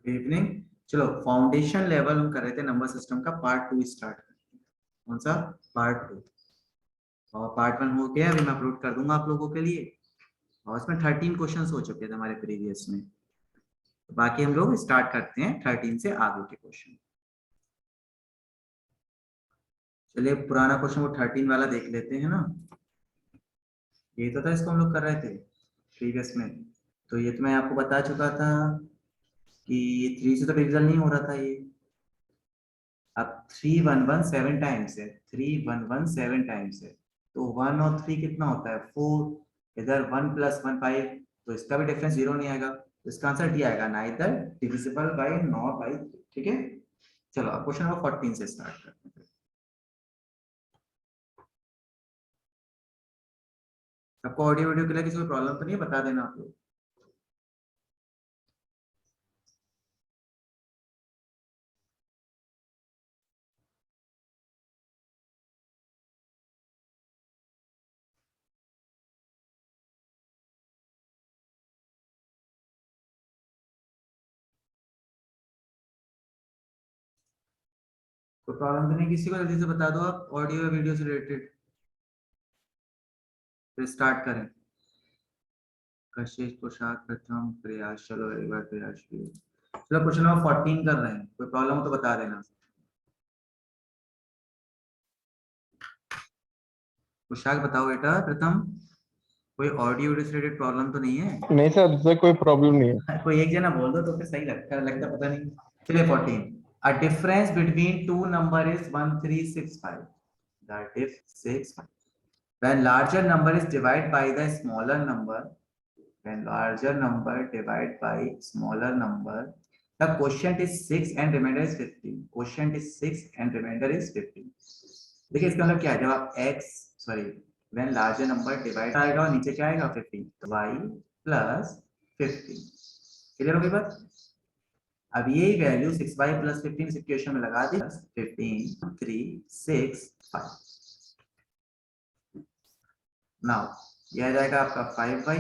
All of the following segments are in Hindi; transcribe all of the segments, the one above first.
इवनिंग। चलो फाउंडेशन लेवल हम कर रहे थे नंबर सिस्टम का पार्ट 2 स्टार्ट करते हैं। कौन सा? पार्ट 2। और पार्ट 1 हो गया, अभी मैं अपलोड कर दूंगा आप लोगों के लिए। और इसमें 13 क्वेश्चंस हो चुके थे हमारे प्रीवियस में। तो बाकी हम लोग स्टार्ट करते हैं 13 से आगे के क्वेश्चन। चलिए पुराना क्वेश्चन वो 13 वाला देख लेते हैं ना। ये तो था, इसको हम लोग कर रहे थे प्रीवियस में। तो ये तो मैं आपको बता चुका था कि 3 से तो डिविजन नहीं हो रहा था ये। अब 3117 टाइम्स है, 3117 टाइम्स है। तो 1 और 3 कितना होता है? 4। इधर 1 + 1 5, तो इसका भी डिफरेंस 0 नहीं आएगा। तो इसका आंसर डी आएगा, neither divisible by not by 3। ठीक है, चलो अब क्वेश्चन नंबर 14 से स्टार्ट करते हैं। आपको ऑडियो वीडियो के लिए किसी को प्रॉब्लम तो नहीं है? बता देना आप लोग। कोई प्रॉब्लम तो नहीं किसी को? जल्दी से बता दो आप, ऑडियो या वीडियो से रिलेटेड। फिर स्टार्ट करें। कशिश, पोशाक, प्रथम, प्रयास। चलो एक बार प्रयास भी। चलो क्वेश्चन नंबर 14 कर रहे हैं, कोई प्रॉब्लम हो तो बता देना। पोशाक बताओ बेटा। प्रथम, कोई ऑडियो वीडियो से रिलेटेड प्रॉब्लम तो नहीं है? नहीं सर, इससे कोई प्रॉब्लम नहीं है। कोई एक जना बोल दो तो फिर सही लगता पता नहीं। चलिए 14। A difference between two number is 1365। That is 65। When larger number is divided by the smaller number, when larger number divided by smaller number, the quotient is 6 and remainder is 15. Quotient is 6 and remainder is 15. देखिए इसका मतलब क्या है? जब आप x sorry when larger number divide आएगा और नीचे क्या आएगा? 15, तो y plus 15। क्लियर हो गई बात? अब ये वैल्यू 6y plus 15 इस इक्वेशन में लगा दी। 15 3 6 5। नाउ ये आ जाएगा आपका 5y,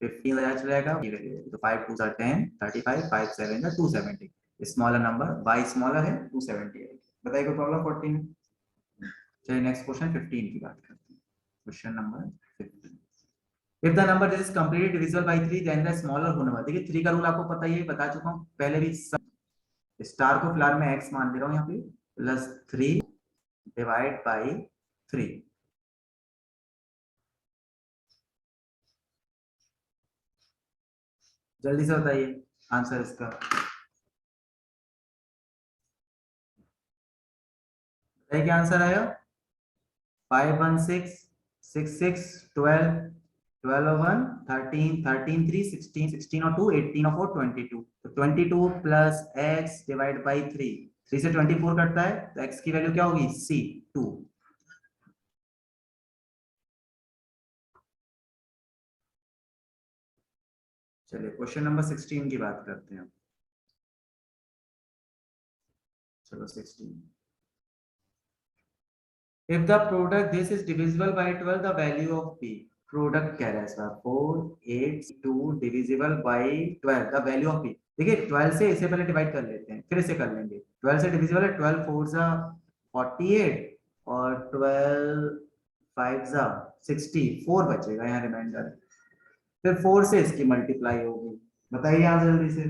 15 बजाय चला जाएगा ये वैल्यू। तो 5 2 10 35, 5 7 270। स्मॉलर नंबर y स्मॉलर है 270 है। बताइए कोई प्रॉब्लम 14 में? चलिए नेक्स्ट क्वेश्चन 15 की बात करते हैं। Question number 15। If the number is completely divisible by 3, then the smaller whole number। देखिए 3 का रूल आपको पता ही है, बता चुका हूँ पहले भी। स्टार को फिलहाल मैं x मान ले रहा हूँ यहाँ पे, +3 डिवाइड बाई 3। जल्दी से बताइए आंसर इसका। बताइए क्या आंसर आया? 5 1 6 6 6 12 12 और 1 13 13 3 16 16 और 2 18 और 4 22। तो 22 प्लस x डिवाइड बाई 3। 3 से 24 कटता है तो x की वैल्यू क्या होगी? c 2। चलिए क्वेश्चन नंबर 16 की बात करते हैं। चलो 16। If the product this is divisible by 12, the value of p। Product कह रहा है इसका 4 8 2 divisible by 12, the value of p। देखिए 12 से इसे पहले डिवाइड कर लेते हैं, फिर इसे कर लेंगे। 12 से डिविजिबल है, 12 4 जा 48 और 12 5 जा 60, 4 बचेगा यहाँ रिमाइंडर। फिर 4 से इसकी मल्टीप्लाई होगी। बताइए आप जल्दी से।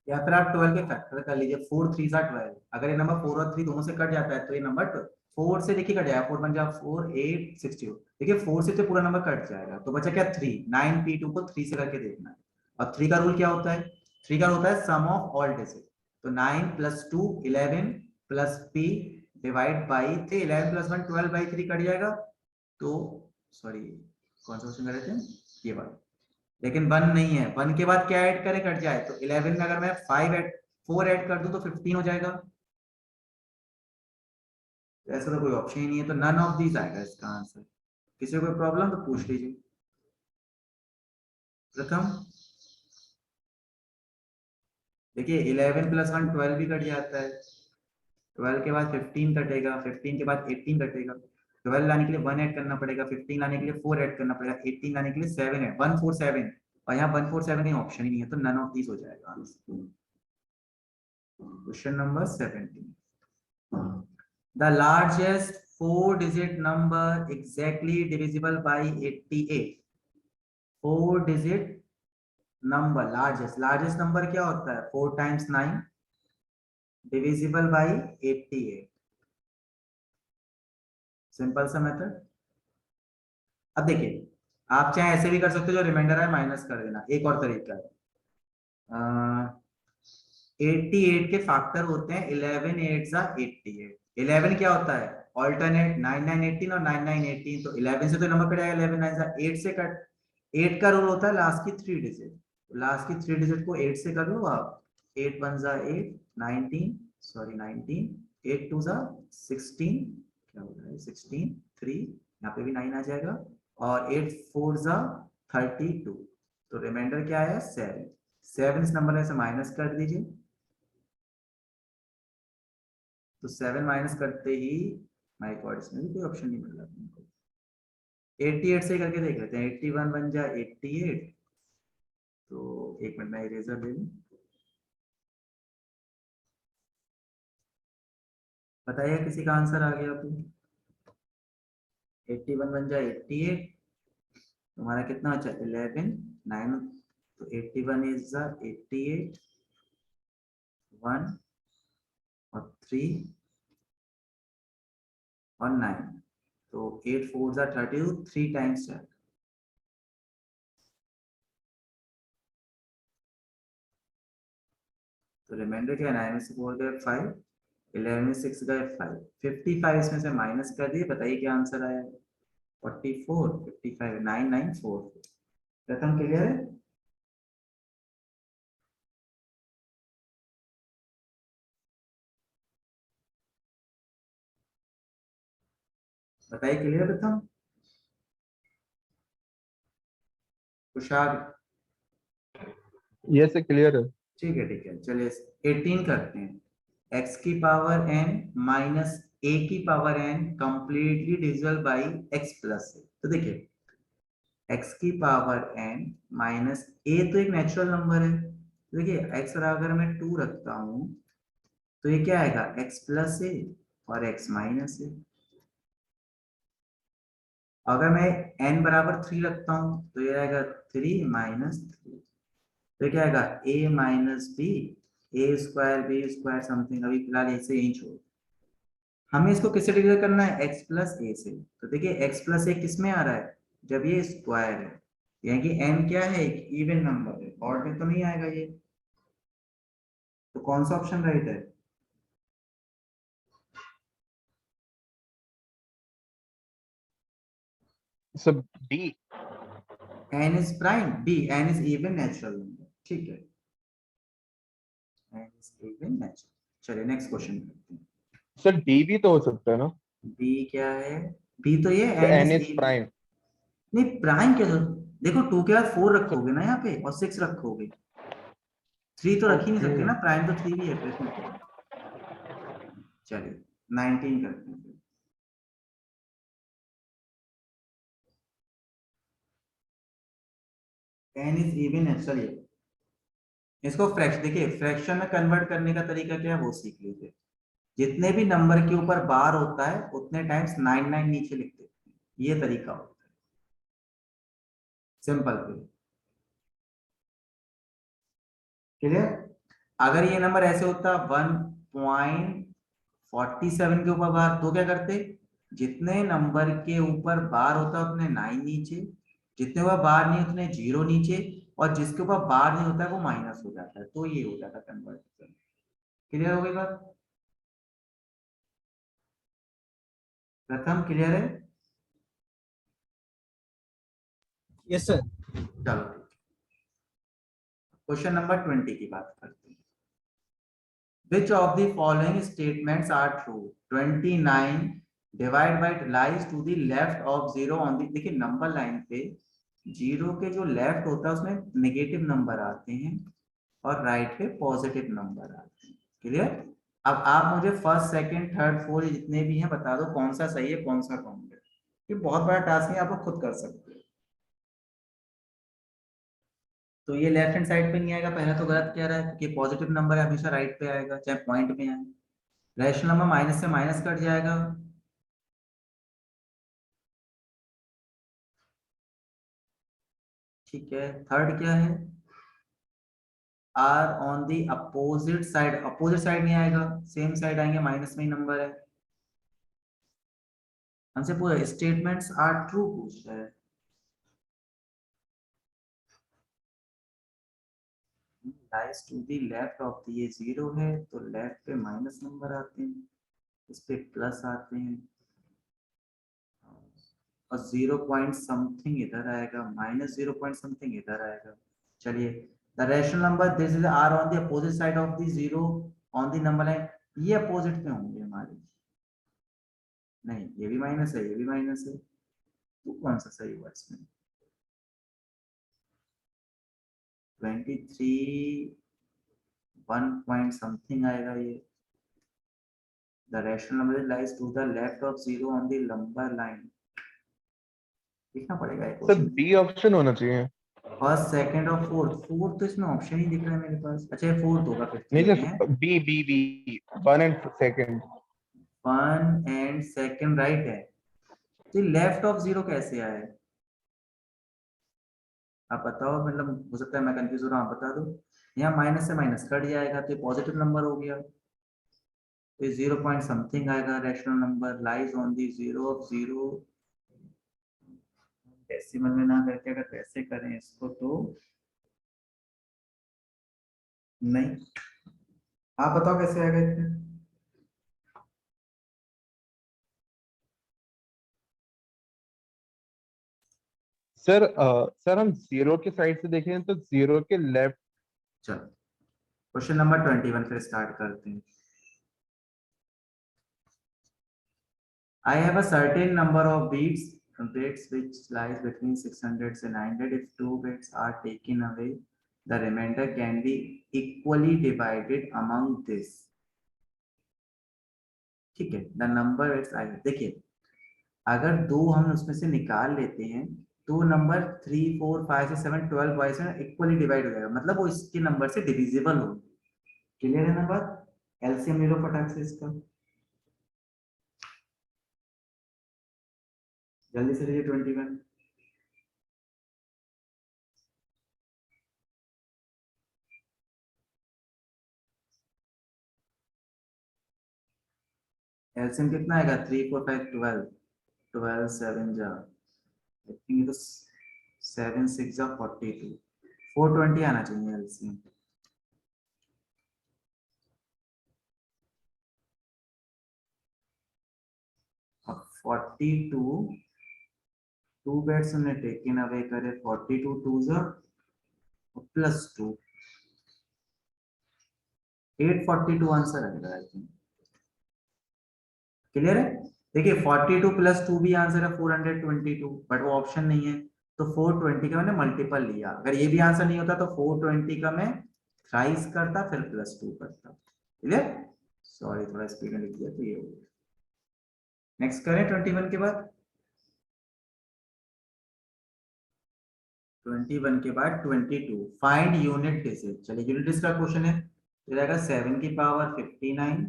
या फिर आप 12 के फैक्टर कर लीजिए। 4 3 जा 12। अगर ये नंबर 4 और 3 दोनों से कट जाता है तो ये नंबर 4 से देखिए कट जाएगा। 4 बन जाएगा 4 8 60। देखिए 4 से तो पूरा नंबर कट जाएगा, तो बचा क्या? 3। 9p2 को 3 से करके देखना है। और 3 का रूल क्या होता है? 3 का होता है सम ऑफ ऑल डिजिट। तो 9 + 2 11 plus p divide by 3। 11 + 1 12/3 cut जाएगा। तो सॉरी कौन सा क्वेश्चन कर रहे थे? ये वाला। लेकिन 1 नहीं है, 1 के बाद क्या ऐड करें कट जाए। तो 11 में अगर मैं 4 ऐड कर दूं तो 15 हो जाएगा। ऐसा तो कोई ऑप्शन ही नहीं है, तो नन ऑफ दीज आएगा इसका आंसर। किसी को कोई प्रॉब्लम तो पूछ लीजिए। प्रथम देखिए 11 + 1 12 भी कट जाता है। 12 के बाद 15 कटेगा, 15 के बाद 18 कटेगा। 12 लाने के लिए 1 ऐड करना पड़ेगा, 15 लाने के लिए 4 ऐड करना पड़ेगा, 18 लाने के लिए 7 है, 147, और यहाँ 147 कहीं ऑप्शन ही नहीं है, तो नन ऑफ दीज हो जाएगा answer. Question number 17, the largest 4-digit number exactly divisible by 88, 4-digit number largest number क्या होता है, 4 times 9 divisible by 88, सिंपल सा मेथड। अब देखिए, आप चाहे ऐसे भी कर सकते हो, जो रिमाइंडर है माइनस कर देना, एक और तरीका है। 88 के फैक्टर होते हैं 11 8 जा 88, 11 क्या होता है ऑल्टरनेट, 9 9 18 और 9 9 18, तो 11 से तो नंबर कटेगा, 11 9 जा 8 से कट, 8 का रूल होता है लास्ट की 3 डिजिट, लास्ट की 3 डिजिट को 8 से कर लो आप, 8 1 जा 8 19, सॉरी 19, 8 2 जा 16, क्या होता है 16 3, यहाँ पे भी 9 आ जाएगा, और 8 4 जा 32, तो रिमाइंडर क्या है 7, 7 इस नंबर में से माइनस कर दीजिए, तो 7 माइनस करते ही माय गॉड इसमें भी कोई ऑप्शन नहीं मिल रहा तुमको, 88 से करके देख लेते हैं, 81 बन जाए 88, तो एक मिनट में इरेजर ले लूं, बताइए किसी का आंसर आ गया तो, 81 बन जाए 88, तुम्हारा कितना बचा 11 9, तो 81 इज 88, 1 और 3 और 9, तो 8 4 जा 32, 3 टाइम्स जाएगा, तो रिमाइंडर क्या है, 9 में से 4 गए 5, 11 में 6 गए 5, 55 इसमें से माइनस कर दिए, बताइए क्या आंसर आया, 44 55 9944, प्रथम क्लियर है। बताइए क्लियर प्रथम, कुशाग, ये से क्लियर है। ठीक है चलिए 18 करते हैं, x की पावर n माइनस a की power n completely divisible by x plus है, तो देखिए x की पावर n माइनस a तो एक नेचुरल नंबर है, तो देखिए x अगर मैं 2 रखता हूं तो ये क्या आएगा x प्लस a और x माइनस a, अगर मैं n बराबर 3 रखता हूं तो ये आएगा 3 माइनस 3, तो क्या आएगा a minus B, A square B square something, अभी फिलहाल ऐसे ही छोड़, हमें इसको किससे डिवाइड करना है x प्लस ए से, तो देखिए x प्लस ए किस में आ रहा है, जब ये स्क्वायर है, यानी कि n क्या है एक इवन नंबर है, ऑड में तो नहीं आएगा ये, तो कौन सा ऑप्शन राइट है, सब D. n is prime, b n is even natural number, ठीक है n इज इवन नेचुरल, चलिए नेक्स्ट क्वेश्चन करते हैं, सर डी भी तो हो सकता है ना। b क्या है, b तो ये तो n N is is even, prime. नहीं प्राइम क्या, देखो 2 के बाद 4 रखोगे ना यहाँ पे और 6 रखोगे, 3 तो रख ही नहीं ओके। सकते ना, प्राइम तो 3 भी है फिर, चलिए 19 करते हैं फिर, n इज इवन नेचुरल, इसको फ्रैक्शन, देखिए फ्रैक्शन में कन्वर्ट करने का तरीका क्या है वो सीख लीजिए, जितने भी नंबर के ऊपर बार होता है उतने टाइम्स 99 नीचे लिख देते हैं, ये तरीका होता है सिंपल पे, क्लियर। अगर ये नंबर ऐसे होता 1.47 के ऊपर बार, तो क्या करते, जितने नंबर के ऊपर बार होता है उतने 9 नीचे, जितने ऊपर बार नहीं उतने 0 नीचे, और जिसके ऊपर बार नहीं होता है वो माइनस हो जाता है, तो ये हो जाता है कन्वर्ट, क्लियर हो गई बात, प्रथम क्लियर है, यस सर। चलो क्वेश्चन नंबर 20 की बात करते हैं, which of the following statements are true, 29 divide by lies to the left of 0 on the, देखिए नंबर लाइन पे 0 के जो लेफ्ट होता है उसमें नेगेटिव नंबर आते हैं और राइट पे पॉजिटिव नंबर आते हैं, क्लियर। अब आप मुझे फर्स्ट सेकंड थर्ड फोर्थ जितने भी हैं बता दो कौन सा सही है कौन सा रॉन्ग है, ये बहुत बड़ा टास्क है, आप लोग खुद कर सकते हो। तो ये लेफ्ट हैंड साइड पे नहीं आएगा, पहला तो गलत कह रहा है क्योंकि पॉजिटिव नंबर है हमेशा राइट पे आएगा चाहे पॉइंट में आए। रैशनल नंबर माइनस से माइनस कट जाएगा, ठीक है। थर्ड क्या है, are on the opposite side, opposite side नहीं आएगा, सेम साइड आएंगे, माइनस में ही नंबर है। हमसे पूरा स्टेटमेंट्स आर ट्रू पूछ रहा है। Lies to the left of the, ये जीरो है तो लेफ्ट पे माइनस नंबर आते हैं, इस पे प्लस आते हैं, और 0 पॉइंट समथिंग इधर आएगा, माइनस 0 पॉइंट समथिंग इधर आएगा। चलिए, the rational number this is are on the opposite side of the zero on the number line, ये अपोजिट में होंगे हमारे, नहीं ये भी माइनस है ये भी माइनस है, तो कौन सा सही हुआ इसमें? 23 1 पॉइंट समथिंग आएगा ये। The rational number lies to the left of zero on the number line, लिखना पड़ेगा ये सर क्वेश्चन। बी ऑप्शन होना चाहिए। फर्स्ट सेकंड और फोर्थ, फोर्थ तो इसमें ऑप्शन ही दिख रहा है मेरे पास, अच्छा ये फोर्थ होगा फिफ्थ नहीं में है। Sir, B B B 1 and second. 1 and second right है, तो लेफ्ट ऑफ जीरो कैसे आए? आप बताओ, मतलब हो सकता है मैं कंफ्यूज हो रहा हूँ, आप बता दो। यहाँ माइनस से माइनस कट जाएगा तो ये पॉजिटिव नंबर हो गया, तो 0 पॉइंट समथिंग आएगा, rational number lies on the zero of zero. Decimal में ना करके अगर वैसे करें इसको तो नहीं, आप बताओ कैसे आएगा इसमें? सर सर हम जीरो के साइड से देखें तो जीरो के लेफ्ट। चलो क्वेश्चन नंबर 21 फिर स्टार्ट करते हैं। I have a certain number of bits which lies between 600 and 900. If two bits are taken away, the remainder can be equally divided among this. ठीक है, the number bits I have, देखिए अगर दो हम उसमें से निकाल लेते हैं तो नंबर 3 4 5 से 7 12 बाई से इक्वली डिवाइड हो जाएगा, मतलब वो इसके नंबर से डिविजिबल हो। क्लियर है ना बात? एलसीएम ले लो फटाक से इसका, जल्दी से लीजिए 21। एलसीएम कितना आएगा? 3 4 5 12, 12 7 जा, आई थिंक ये तो 7 6 जा 42, 420 आना चाहिए एलसीएम। अब 42 टू बेड्स हमने टेकन अवे करे, 42 2 जा प्लस 2, 842 आंसर आएगा आई थिंक। क्लियर है? देखिए 42 प्लस 2 भी आंसर है 422, बट वो ऑप्शन नहीं है, तो 420 का मैंने मल्टीपल लिया। अगर ये भी आंसर नहीं होता तो 420 का मैं थ्राइस करता फिर प्लस 2 करता। क्लियर? सॉरी थोड़ा स्पीड में लिख दिया तो ये हो गया। नेक्स्ट करें 21 के बाद, 21 के बाद 22, फाइंड यूनिट डिजिट। चलिए यूनिट डिजिट का क्वेश्चन है, तो रहेगा 7 की पावर 59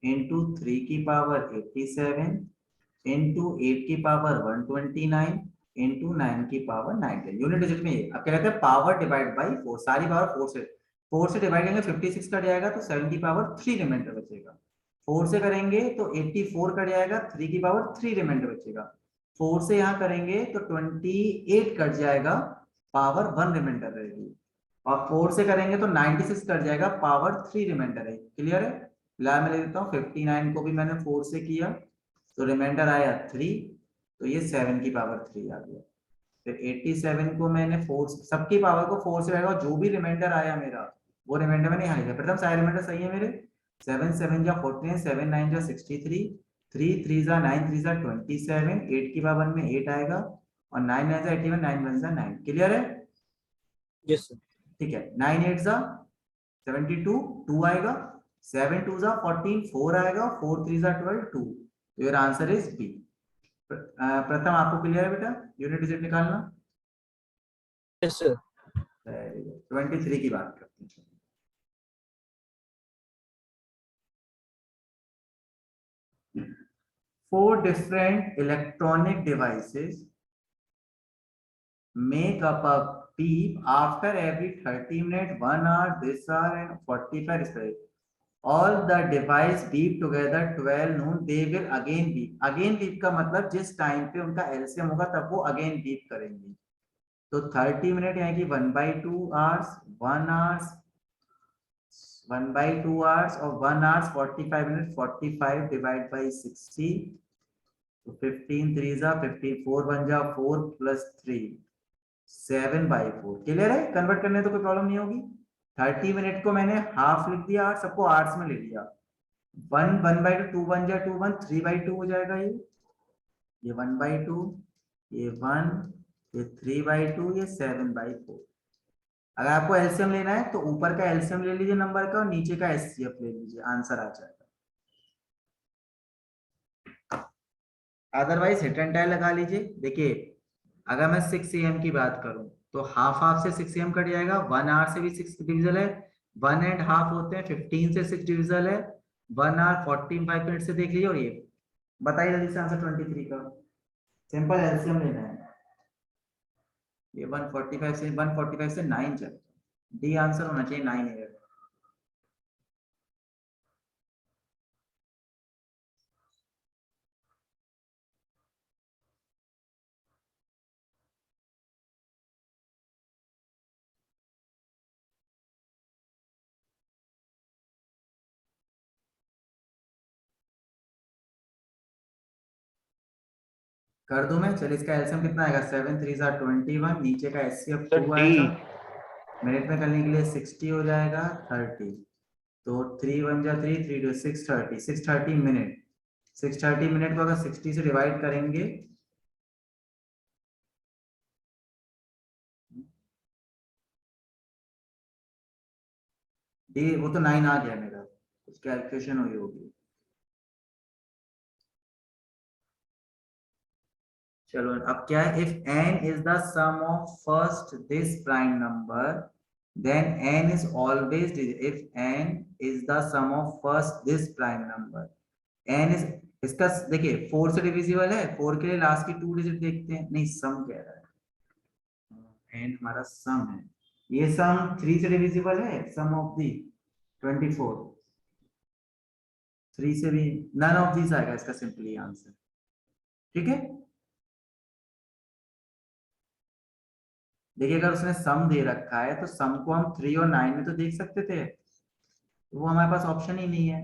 इंटू 3 की पावर 87 इंटू 8 की पावर 129 इंटू 9 की पावर 90। यूनिट डिजिट में ये अब क्या कहते हैं, पावर डिवाइड बाई 4, सारी पावर 4 से डिवाइड करेंगे 56 कट जाएगा तो 7 की पावर 3 रिमाइंडर बचेगा। 4 से करेंगे तो 84 कट जाएगा, 3 की पावर 3 रिमाइंडर बचेगा। 4 से यहाँ करेंगे तो 28 कट जाएगा, पावर 1 रिमाइंडर रहेगी। और 4 से करेंगे तो 96 कट जाएगा, पावर 3 रिमाइंडर है। क्लियर है? फिलहाल मैं ले लेता हूँ 59 को भी मैंने 4 से किया तो रिमाइंडर आया 3, तो ये 7 की पावर 3 आ गया। फिर 87 को मैंने 4, सबकी पावर को 4 से आएगा, जो भी रिमाइंडर आया मेरा वो रिमाइंडर मैंने यहाँ लिखा। प्रथम सारे रिमाइंडर सही है मेरे, 7 7 जा 14, 7 9 जा 63, 3 3 जा 9 3 जा 27, 8 की पावर में 8 आएगा और 9 9 जा 81, 9 1 जा 9। क्लियर है? Yes, sir. ठीक है, 9 8 जा 72, 2 आएगा, 7 2 जा 14, 4 आएगा, 4 3 जा 12, 2। तो योर आंसर इज बी। प्रथम आपको क्लियर है बेटा यूनिट डिजिट निकालना? Yes, sir. 23 की बात करते हैं। Four different electronic devices make up a beep after every 30 minutes, 1 hour, this hour, and 45 respectively. All the device beep together 12 noon. They will again beep. Again beep का मतलब जिस टाइम पे उनका LCM होगा तब वो again beep करेंगे. तो 30 मिनट यानी कि 1/2 hours, 1 hours, 1/2 hours और 1 hours 45 minutes. 45 divided by 60. तो 15 3 15 4 बन जा 4 + 3 7/4. क्लियर है? कन्वर्ट करने तो कोई प्रॉब्लम नहीं होगी। 30 मिनट को मैंने हाफ लिख दिया और सबको आवर्स में ले लिया। 1/2 2 बन जा 2 1 3/2 हो जाएगा। ये 1/2, ये 1, ये 3/2, ये 7/4। अगर आपको एलसीएम लेना है तो ऊपर का एलसीएम ले लीजिए नंबर का और नीचे का एचसीएफ ले लीजिए, आंसर आ जाएगा। अदरवाइज हिट एंड टाई लगा लीजिए। देखिए अगर मैं 6 AM की बात करूं तो हाफ से 6 AM कट जाएगा। 1 आवर से भी 6 डिविजल है, 1 एंड हाफ होते हैं 15 से 6 डिविजल है। 1 आवर 45 मिनट से देख लीजिए। और ये बताइए जल्दी से आंसर 23 का। सिंपल एलसीएम लेना है। ये 145 से 9 चल, डी आंसर होना चाहिए 9 है। कर दूं मैं? चलिए इसका एलसीएम कितना आएगा? 7 3 21, नीचे का एचसीएफ 2 सर आएगा। डी। मिनट में करने के लिए 60 हो जाएगा 30। तो 3 1 जा 3 3 2 630 मिनट। 630 मिनट को अगर 60 से डिवाइड करेंगे वो तो 9 आ गया मेरा, कुछ कैलकुलेशन हुई होगी। चलो अब क्या है? If n is the sum of first this prime number then n is always, if n is the sum of first this prime number, n is, इसका देखिए 4 से डिविजिबल है। 4 के लिए लास्ट की 2 डिजिट देखते हैं। नहीं सम कह रहा है, n हमारा सम है। ये सम 3 से डिविजिबल है, सम ऑफ दी 24। 3 से भी नन ऑफ दीज आएगा इसका सिंपली आंसर। ठीक है, देखिए अगर उसने सम दे रखा है तो सम को हम 3 और 9 में तो देख सकते थे, तो वो हमारे पास ऑप्शन ही नहीं है।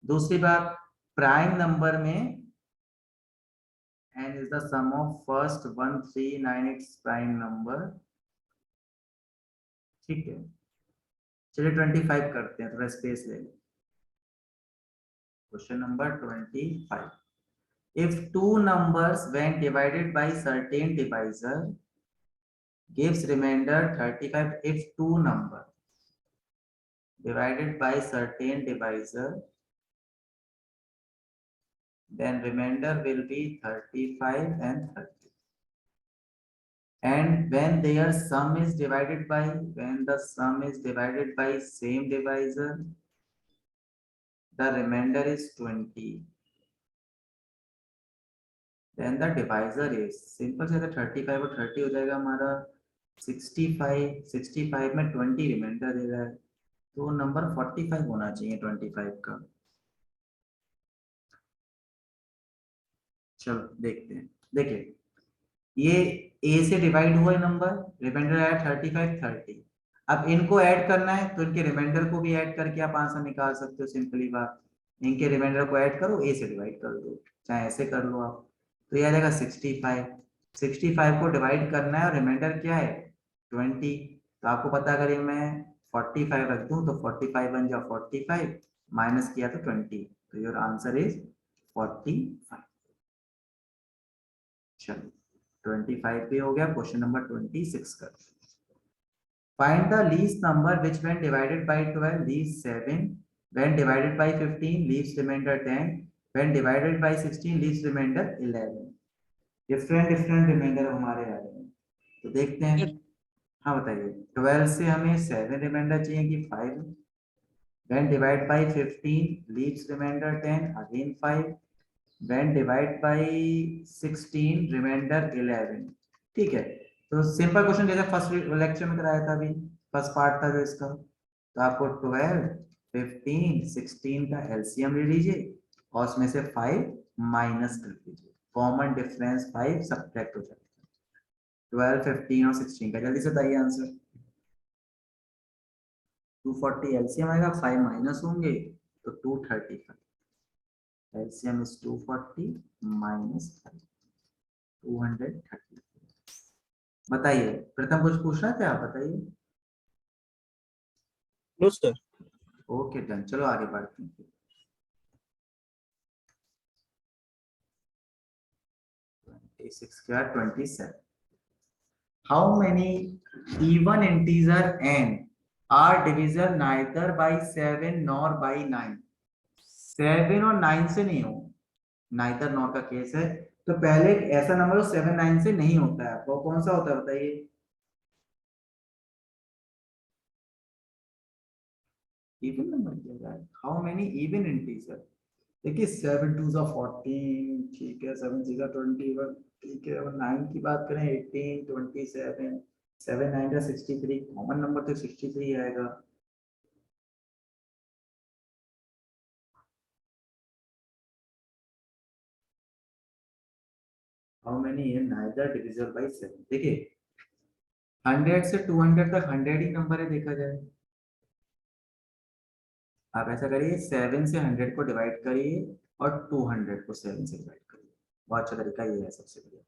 दूसरी बात, प्राइम नंबर में n is the sum of first 1 3 9 its prime number। ठीक है, चलिए 25 करते हैं, थोड़ा स्पेस ले लें। Question number 25, if two numbers when divided by certain divisor gives remainder 35, if two number divided by certain divisor then remainder will be 35 and 30, and when their sum is divided by, when the sum is divided by same divisor the remainder is 20, then the divisor is simple से 35 और 30 हो जाएगा हमारा 65। 65 में 20 रिमाइंडर दे रहा है, तो नंबर 45 होना चाहिए 25 का। चलो देखते हैं। देखिए ये a से डिवाइड हुआ है नंबर, रिमाइंडर आया 35 30। अब इनको ऐड करना है तो इनके रिमाइंडर को भी ऐड करके आप आंसर निकाल सकते हो। सिंपली बात, इनके रिमाइंडर को ऐड करो, a से डिवाइड कर दो, चाहे ऐसे कर लो आप। तो ये आ जाएगा 65। 65 को डिवाइड करना है और रिमाइंडर क्या है 20। तो आपको पता अगर ये मैं 45 रख दूं तो 45 बन जाओ 45, माइनस किया तो 20, तो योर आंसर इज 45। चलो 25 भी हो गया। क्वेश्चन नंबर 26 कर, find the least number which when divided by 12 leaves 7, when divided by 15 leaves remainder 10, when divided by 16 leaves remainder 11। Different remainder हमारे आ रहे हैं, तो देखते हैं। हाँ बताइए, 12 से हमें 7 रिमाइंडर चाहिए कि 5? When divide by 15 leaves remainder 10, again 5. When divide by 16 remainder 11। ठीक है, तो सिंपल क्वेश्चन जैसे फर्स्ट लेक्चर में कराया था, अभी फर्स्ट पार्ट था जो इसका, तो आपको 12 15 16 का एलसीएम ले लीजिए और उसमें से 5 माइनस कर लीजिए, कॉमन डिफरेंस 5 सब्ट्रैक्ट हो जाएगा। 12 15 और 16 का जल्दी से बताइए आंसर। 240 एलसीएम आएगा, 5 माइनस होंगे तो 235। LCM is 240 minus 5, 230। बताइए, प्रथम कुछ पूछना था आप बताइए। No sir. ओके डन, चलो आगे बढ़ते हैं। 26 के बाद 27। How many even integer n are divisible neither by 7 nor by 9? 7 और 9 से नहीं हो, नाइदर नॉर का केस है, तो पहले एक ऐसा नंबर हो 7 9 से नहीं होता है, वो कौन सा होता है बताइए। इवन नंबर किया जाए, हाउ मेनी इवन इंटीजर। देखिए 7 2 जा 14, ठीक है, 7 6 जा 21, ठीक है, और 9 की बात करें 18 27, 7 9 जा 63, कॉमन नंबर तो 63 आएगा। हाउ मेनी है नाइदर डिविजिबल बाय 7। देखिए 100 से 200 तक 100 ही नंबर है देखा जाए। आप ऐसा करिए, 7 से 100 को डिवाइड करिए और 200 को 7 से डिवाइड करिए, बहुत अच्छा तरीका ये है सबसे बढ़िया।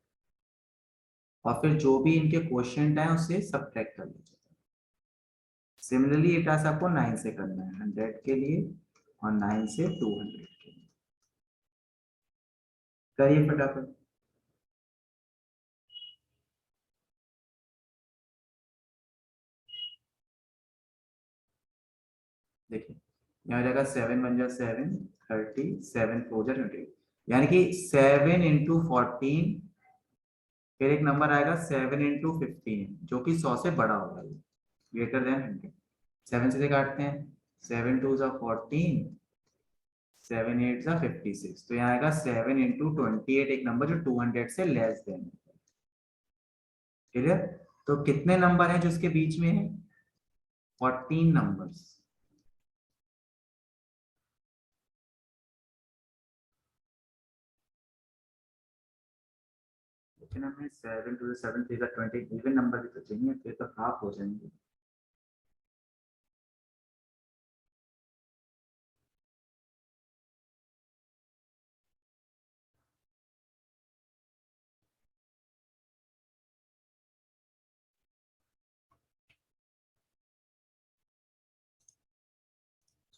और फिर जो भी इनके क्वोशिएंट है उससे सब्ट्रैक्ट कर लीजिए। सिमिलरली ये टास्क आपको 9 से करना है, 100 के लिए और 9 से 200 के लिए। करिए फटाफट। देखिए यहाँ जाएगा 7 बन जा 7 30, 7 4 जा 20, यानी कि 7 इंटू 14, फिर एक नंबर आएगा 7 इंटू 15 जो कि 100 से बड़ा होगा, ग्रेटर देन 100। 7 से काटते हैं, 7 2 जा 14, 7 8 जा 56, तो यहाँ आएगा 7 इंटू 28, एक नंबर जो 200 से लेस देन है। क्लियर? तो कितने नंबर हैं जो इसके बीच में है? 14 नंबर्स। लेकिन हमें 7 2 7 3 जा 20 इवन नंबर भी तो चाहिए, फिर तो हाफ हो जाएंगे।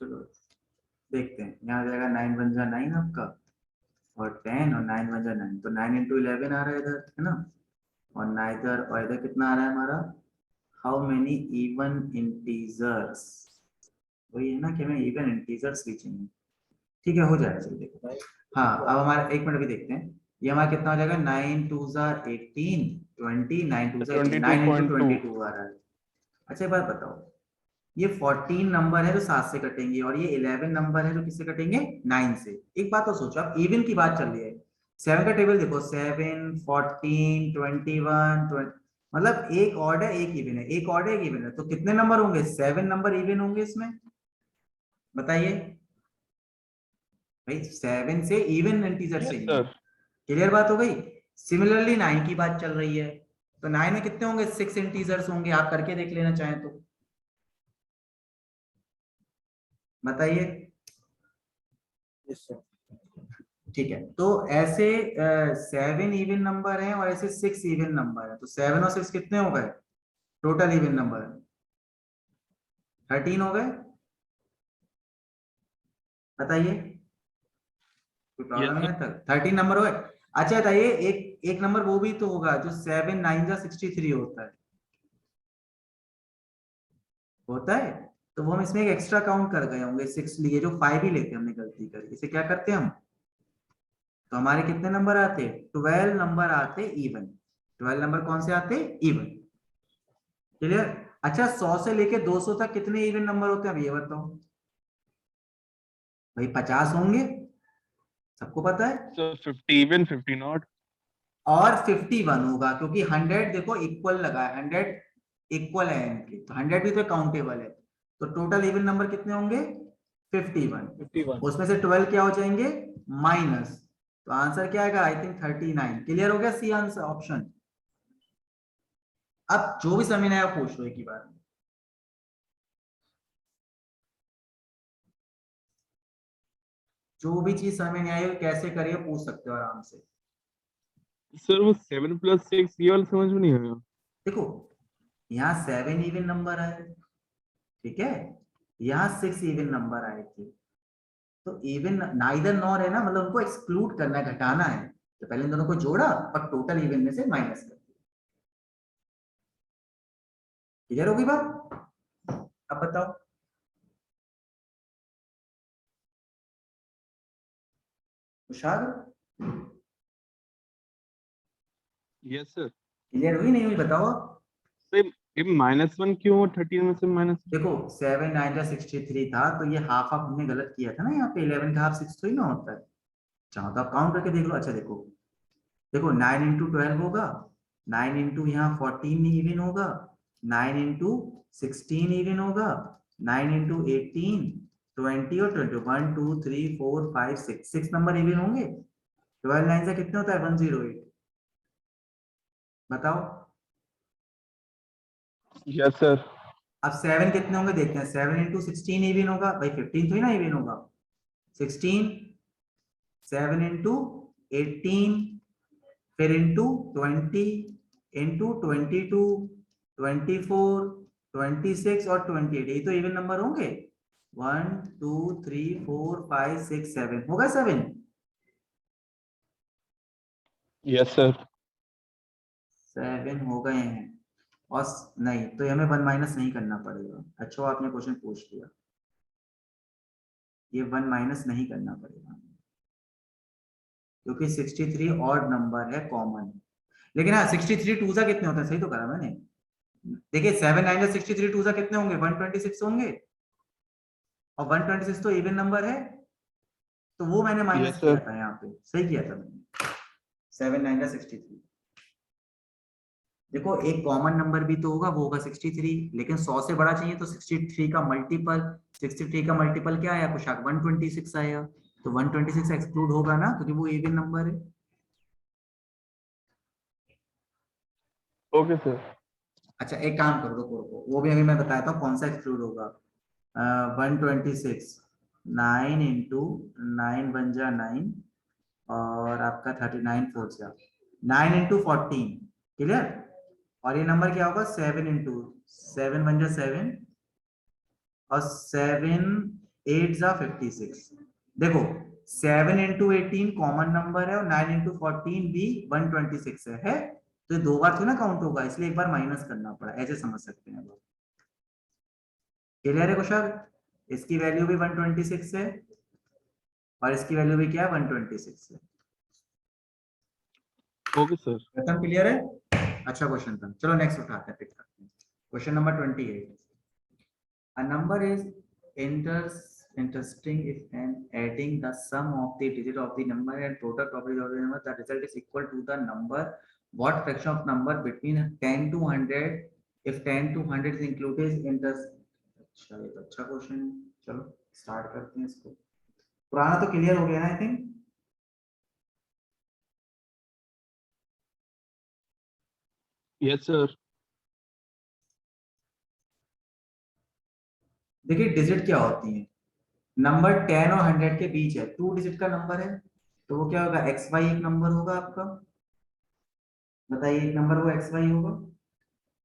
चलो देखते हैं, यहाँ आ जाएगा 9 बन जा 9 आपका, और 10 और 9 बन जा 9, तो 9 इंटू 11 आ रहा है इधर, है ना, और ना इधर, और इधर कितना आ रहा है हमारा, हाउ मेनी इवन इंटीजर्स। वही है ना कि हमें इवन इंटीजर्स भी चाहिए। ठीक है, हो जाएगा, चलिए देखो। हाँ अब हमारा एक मिनट भी देखते हैं, ये हमारा कितना हो जाएगा, 9 2 जा 18 20, 9 2 जा 18, 9 इंटू 22.2। 22 आ रहा है। अच्छा एक बात बताओ, ये 14 नंबर है जो 7 से कटेंगे, और ये 11 नंबर है जो किससे कटेंगे, 9 से। एक बात तो सोचो, आप इवन की बात चल रही है, 7 का टेबल देखो, 7 14 21 20, मतलब एक ऑड है एक इवन है, एक ऑड है एक इवन है, तो कितने नंबर होंगे, 7 नंबर इवन होंगे इसमें, बताइए भाई, 7 से इवन इंटीजर यस चाहिए। सर। क्लियर बात हो गई। सिमिलरली 9 की बात चल रही है, तो 9 में कितने होंगे, 6 इंटीजर्स होंगे, आप करके देख लेना चाहें तो बताइए। Yes sir. ठीक है, तो ऐसे 7 इवन नंबर हैं और ऐसे 6 इवन नंबर है, तो 7 और 6 कितने हो गए, टोटल इवन नंबर 13 हो गए, बताइए कोई यस प्रॉब्लम सर। है तक, 13 नंबर हो गए। अच्छा बताइए, एक नंबर वो भी तो होगा जो 7 9 जा 63 होता है, होता है, तो वो हम इसमें एक एक्स्ट्रा काउंट कर गए होंगे, 6 लिए, जो 5 ही लेते हैं, हमने गलती करी, इसे क्या करते हैं हम, तो हमारे कितने नंबर आते? 12 नंबर आते इवन। 12 नंबर कौन से आते? इवन। क्लियर? अच्छा 100 से लेके 200 तक कितने इवन नंबर होते हैं अब ये बताओ भाई? 50 होंगे, सबको पता है। Sir 50 even 50 not. और 51 होगा क्योंकि 100 देखो इक्वल लगा है, 100 इक्वल है इनके, तो 100 भी तो काउंटेबल है। तो टोटल इवन नंबर कितने होंगे? 51। 51। उसमें से 12 क्या हो जाएंगे? माइनस। तो आंसर क्या आएगा? I think 39। क्लियर हो गया? C answer option. अब जो भी समझ में आया पूछ लो एक ही बार में। जो भी चीज समझ नहीं आई हो कैसे करिए पूछ सकते हो आराम से। सर वो 7 + 6 ये वाला समझ में नहीं आया। देखो यहाँ 7 इवन नंबर आए, ठीक है, यहाँ 6 इवन नंबर आए थे। तो इवन नाइदर नॉर है ना, मतलब उनको एक्सक्लूड करना है, घटाना है। तो पहले इन दोनों को जोड़ा और टोटल इवन में से माइनस कर दिया। क्लियर होगी बात? अब बताओ। Tushar, yes sir. क्लियर हुई नहीं हुई बताओ आप? सर ये -1 क्यों 13 में से माइनस? देखो 7 9 जा 63 था, तो ये हाफ हाफ हमने गलत किया था ना, यहाँ पे 11 का हाफ 6 तो ही ना होता है। चाहो तो आप काउंट करके देख लो। अच्छा देखो, देखो 9 इंटू 12 होगा, 9 इंटू यहाँ 14 इवन होगा, 9 इंटू 16 इवन होगा, 9 इंटू 18 20 और 20 1 2 3 4 5 6 6 नंबर इवन होंगे। 12 9 से कितने होता है? 108। बताओ। Yes sir. अब 7 कितने होंगे देखते हैं। 7 इंटू 16 इवन होगा भाई, 15 तो ही ना इवन होगा। 16 7 इंटू 18 फिर इंटू 20 इंटू 22 24 26 और 28, यही तो इवन नंबर होंगे। 1 2 3 4 5 6 7 होगा 7। Yes sir. 7 हो गए हैं। और नहीं तो ये हमें 1 माइनस नहीं करना पड़ेगा। अच्छा आपने क्वेश्चन पूछ लिया, ये 1 माइनस नहीं करना पड़ेगा क्योंकि 63 ऑड नंबर है, कॉमन। लेकिन हाँ 63 टू सा कितने होते हैं? सही तो करा मैंने। देखिए 7 9 जा 63 टू सा कितने होंगे? 126 होंगे। और 126 तो इवन नंबर है, तो वो मैंने माइनस यस किया सर। था यहाँ पे, सही किया था मैंने। 7 9 जा 63। देखो एक कॉमन नंबर भी तो होगा, वो होगा 63, लेकिन 100 से बड़ा चाहिए तो 63 का मल्टीपल। 63 का मल्टीपल क्या आया कुशाक? 126 आया। तो 126 एक्सक्लूड होगा ना, क्योंकि वो इवन नंबर है। Okay sir. अच्छा एक काम करो, रुको रुको, वो भी अभी मैं बताता हूँ कौन सा एक्सक्लूड होगा। 126, 9 इंटू 9 बन जा 9, और आपका 39 फोर जा 9 इंटू 14। क्लियर? और ये नंबर क्या होगा? 7 इंटू 7 बन जा 7, और 7 8 जा 56। देखो 7 इंटू 18 कॉमन नंबर है, और 9 इंटू 14 भी 126 है। तो ये दो बार तो ना काउंट होगा, इसलिए एक बार माइनस करना पड़ा, ऐसे समझ सकते हैं लोग। क्लियर है कुशल? इसकी वैल्यू भी 126 है, और इसकी वैल्यू भी क्या है? 126 है। Okay sir. खत्म? क्लियर है? अच्छा क्वेश्चन था, चलो नेक्स्ट उठाते हैं, पिक करते हैं। Question number 28। A number is interesting if and adding the sum of the digit of the number and product of the number, the result is equal to the number. What fraction of number between 10 to 100 if 10 to 100 is included in the? अच्छा ये तो अच्छा क्वेश्चन है, चलो स्टार्ट करते हैं इसको। पुराना तो क्लियर हो गया ना आई थिंक। Yes sir. देखिए डिजिट क्या होती है? नंबर 10 और 100 के बीच है, 2 डिजिट का नंबर है, तो वो क्या होगा? एक्स वाई एक नंबर होगा आपका। बताइए एक नंबर वो एक्स वाई होगा।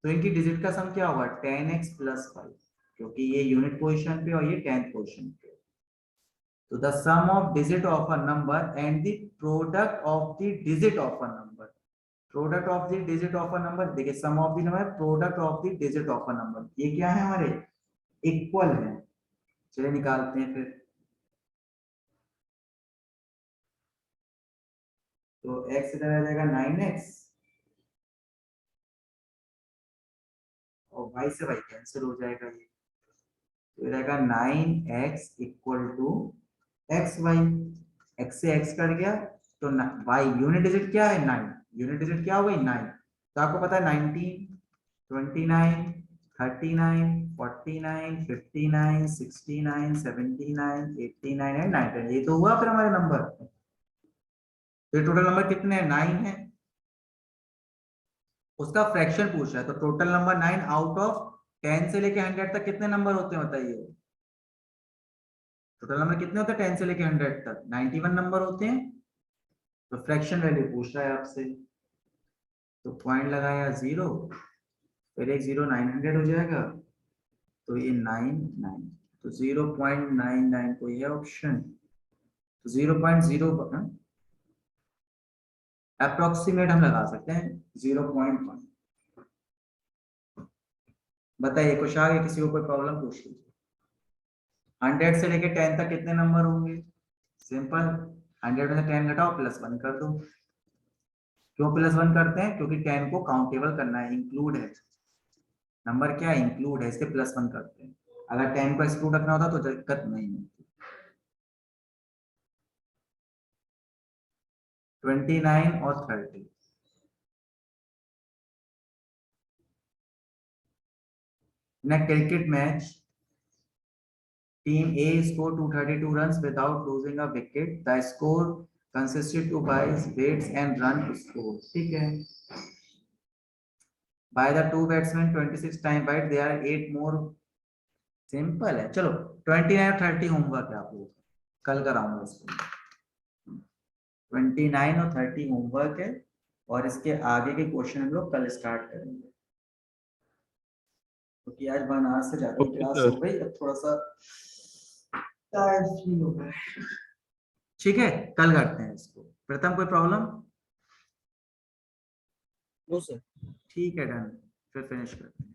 तो इनकी डिजिट का सम क्या होगा? 10x प्लस 5, क्योंकि ये यूनिट पोजीशन पे और ये 10th पोजीशन पे। तो the sum of digit of a number and the product of the digit of a number. Product of the digit of a number, देखिए sum of the number, product of the digit of a number, ये क्या है हमारे? इक्वल है। चलिए निकालते हैं फिर। तो x इधर आ जाएगा 9x और y से y कैंसिल हो जाएगा ये, तो ये रहेगा 9x equal to X Y, x से x कट गया तो y यूनिट डिजिट क्या है 9, यूनिट डिजिट क्या हो गई 9, तो आपको पता है 19 29 39 49 59 69 79 89 एंड 90, ये तो हुआ फिर हमारे नंबर। तो ये टोटल नंबर कितने हैं 9 है, उसका फ्रैक्शन पूछ रहा है, तो टोटल नंबर 9 आउट ऑफ 10 से लेके 100 तक कितने नंबर होते हैं बताइए, टोटल नंबर कितने होते हैं 10 से लेके 100 तक 91 नंबर होते हैं, तो फ्रैक्शन वैल्यू पूछ रहा है आपसे, तो पॉइंट लगाया 0, फिर एक 0 900 हो जाएगा, तो ये 9 तो 0.99 कोई है ऑप्शन, तो 0.0 अप्रोक्सीमेट हम लगा सकते हैं 0.1। बताइए कुछ आगे किसी को कोई प्रॉब्लम पूछ लीजिए। 100 से लेके 10 तक कितने नंबर होंगे, सिंपल 100 में से 10 घटाओ +1 कर दो। क्यों +1 करते हैं, क्योंकि 10 को काउंटेबल करना है, इंक्लूड है, नंबर क्या है इंक्लूड है, इसके +1 करते हैं, अगर 10 को एक्सक्लूड रखना होता तो दिक्कत नहीं होती। 29 और 30, in a cricket match team A scored 232 runs without losing a wicket, the score consisted to by baits and run score, ठीक है, by the two batsmen 26 time wide, there are 8 more, simple है। चलो 29 और 30 होमवर्क है आप लोगों का, कल कराऊंगा इसको, 29 और 30 होमवर्क है, और इसके आगे के क्वेश्चन हम लोग कल स्टार्ट करेंगे, क्योंकि आज 1 आवर से ज्यादा ओके क्लास सर। हो गई, अब थोड़ा सा टायर्ड फील हो रहा है। ठीक है कल करते हैं इसको। प्रथम कोई प्रॉब्लम? No sir. ठीक है डन, फिर फिनिश करते हैं।